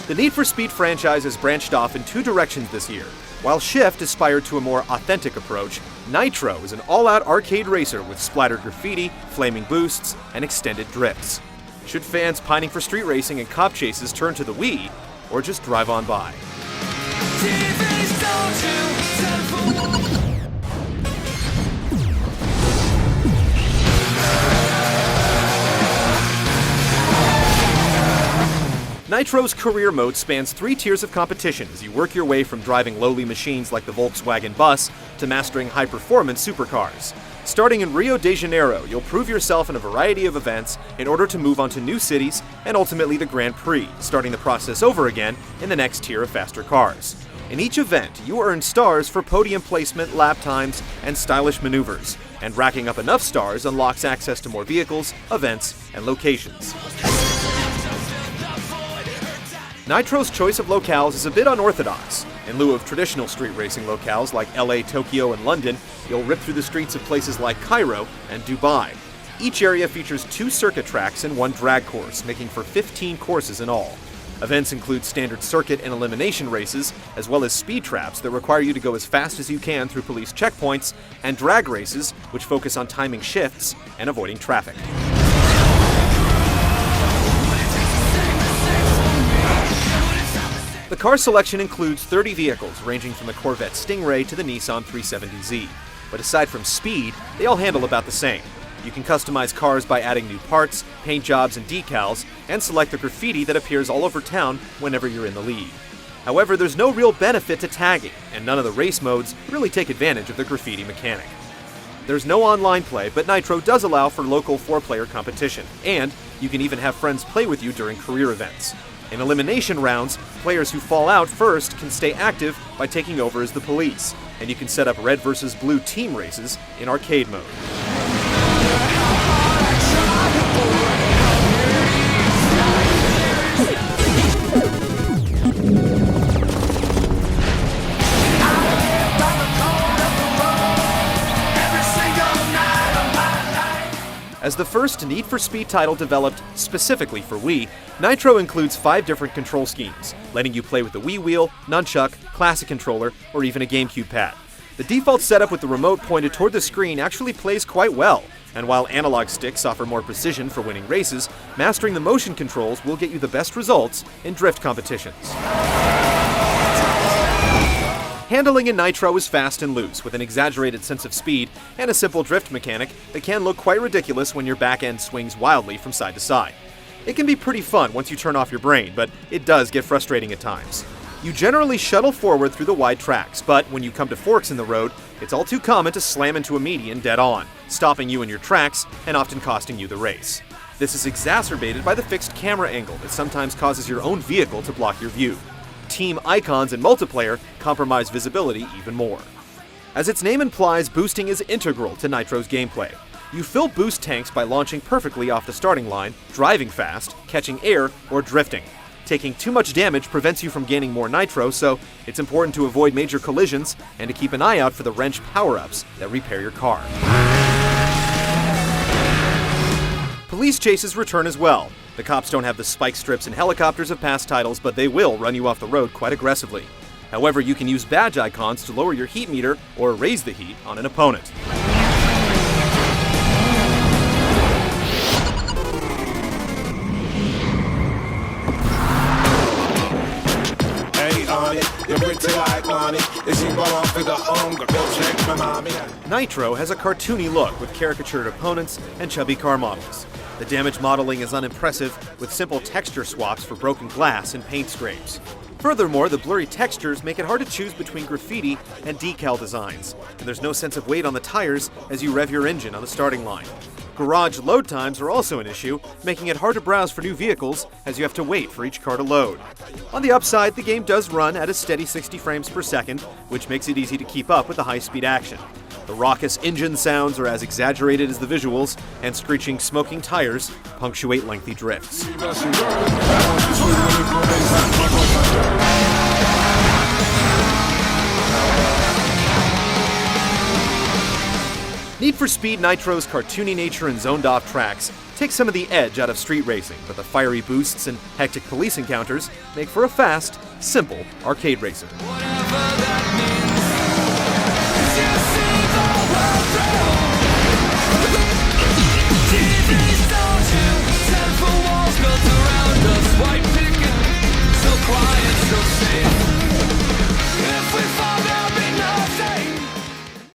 The Need for Speed franchise has branched off in two directions this year. While Shift aspired to a more authentic approach, Nitro is an all-out arcade racer with splattered graffiti, flaming boosts, and extended drifts. Should fans pining for street racing and cop chases turn to the Wii, or just drive on by? Nitro's career mode spans 3 tiers of competition as you work your way from driving lowly machines like the Volkswagen bus to mastering high-performance supercars. Starting in Rio de Janeiro, you'll prove yourself in a variety of events in order to move on to new cities and ultimately the Grand Prix, starting the process over again in the next tier of faster cars. In each event, you earn stars for podium placement, lap times, and stylish maneuvers, and racking up enough stars unlocks access to more vehicles, events, and locations. Nitro's choice of locales is a bit unorthodox. In lieu of traditional street racing locales like LA, Tokyo, and London, you'll rip through the streets of places like Cairo and Dubai. Each area features 2 circuit tracks and 1 drag course, making for 15 courses in all. Events include standard circuit and elimination races, as well as speed traps that require you to go as fast as you can through police checkpoints, and drag races, which focus on timing shifts and avoiding traffic. The car selection includes 30 vehicles, ranging from the Corvette Stingray to the Nissan 370Z. But aside from speed, they all handle about the same. You can customize cars by adding new parts, paint jobs, and decals, and select the graffiti that appears all over town whenever you're in the lead. However, there's no real benefit to tagging, and none of the race modes really take advantage of the graffiti mechanic. There's no online play, but Nitro does allow for local 4-player competition, and you can even have friends play with you during career events. In elimination rounds, players who fall out first can stay active by taking over as the police, and you can set up red versus blue team races in arcade mode. As the first Need for Speed title developed specifically for Wii, Nitro includes 5 different control schemes, letting you play with the Wii wheel, nunchuck, classic controller, or even a GameCube pad. The default setup with the remote pointed toward the screen actually plays quite well, and while analog sticks offer more precision for winning races, mastering the motion controls will get you the best results in drift competitions. Handling in Nitro is fast and loose, with an exaggerated sense of speed and a simple drift mechanic that can look quite ridiculous when your back end swings wildly from side to side. It can be pretty fun once you turn off your brain, but it does get frustrating at times. You generally shuttle forward through the wide tracks, but when you come to forks in the road, it's all too common to slam into a median dead on, stopping you in your tracks and often costing you the race. This is exacerbated by the fixed camera angle that sometimes causes your own vehicle to block your view. Team icons in multiplayer compromise visibility even more. As its name implies, boosting is integral to Nitro's gameplay. You fill boost tanks by launching perfectly off the starting line, driving fast, catching air, or drifting. Taking too much damage prevents you from gaining more Nitro, so it's important to avoid major collisions and to keep an eye out for the wrench power-ups that repair your car. Police chases return as well. The cops don't have the spike strips and helicopters of past titles, but they will run you off the road quite aggressively. However, you can use badge icons to lower your heat meter or raise the heat on an opponent. Nitro has a cartoony look with caricatured opponents and chubby car models. The damage modeling is unimpressive, with simple texture swaps for broken glass and paint scrapes. Furthermore, the blurry textures make it hard to choose between graffiti and decal designs, and there's no sense of weight on the tires as you rev your engine on the starting line. Garage load times are also an issue, making it hard to browse for new vehicles as you have to wait for each car to load. On the upside, the game does run at a steady 60 frames per second, which makes it easy to keep up with the high-speed action. The raucous engine sounds are as exaggerated as the visuals, and screeching, smoking tires punctuate lengthy drifts. Need for Speed Nitro's cartoony nature and zoned-off tracks takes some of the edge out of street racing, but the fiery boosts and hectic police encounters make for a fast, simple arcade racer. TV's don't you